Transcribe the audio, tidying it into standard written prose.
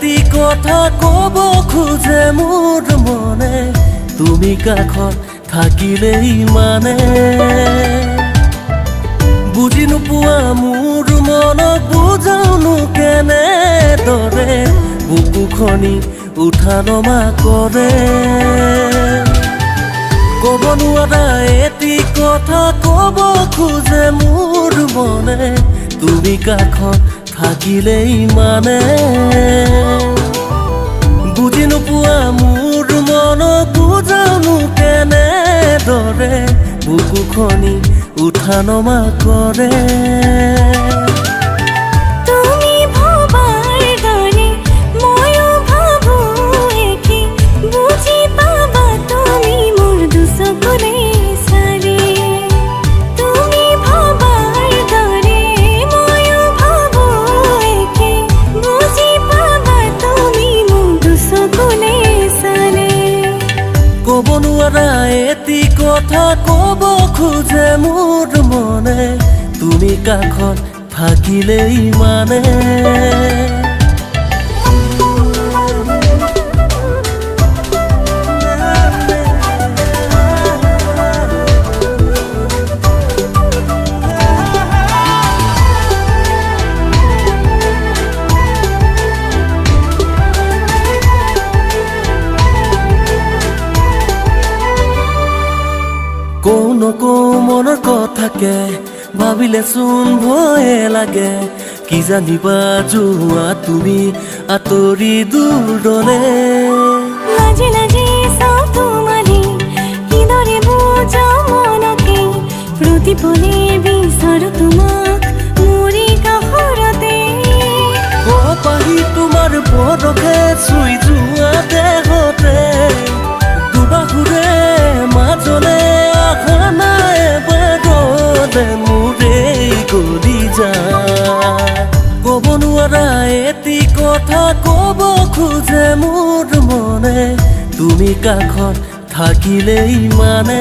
এটি কথা কব খোজে মোৰ মনে তুমি কাষত থাকিলেই মানে বুজি নোপোৱা মোৰ মনক বুজাওনো কেনেদৰে বুকু খনি উঠা নমা কৰে কব নোৱাৰা এটি কথা কব খোজে মোৰ মনে তুমি কাষত থাকিলেই মানে বুজি নোপোৱা মোৰ মনক বুজাওনো কেনেদৰে বুকু খনি উঠা নমা কৰে তুমি ভবাৰ দৰে ময়ো ভাবো একে বুজি পাবা তুমি মোৰ দুচকুৰে চালে তুমি ভবাৰ দৰে ময়ো ভাবো একে বুজি পাবা তুমি মোৰ দুচকুৰে চালে কব নোৱাৰা এটি কথা কব খোজে মোৰ মনে তুমি কাষত থাকিলেই মানে কৌ মনৰ কথাকে ভাবিলে চোন ভয়ে লাগে কি জানিবা যোৱা তুমি আঁতৰি দূৰলে লাজে লাজে চাওঁ তোমাৰে কিদৰে বুজা মনকে প্ৰতিপলে বিচাৰো তোমাক মোৰে কাষৰতে পাহি তোমাৰ পদকে চুই যোৱা দেহতে দুবাহুৰে মাজলে কব নোৱাৰা এটি কথা কব খোজে মোৰ মনে তুমি কাষত থাকিলেই মানে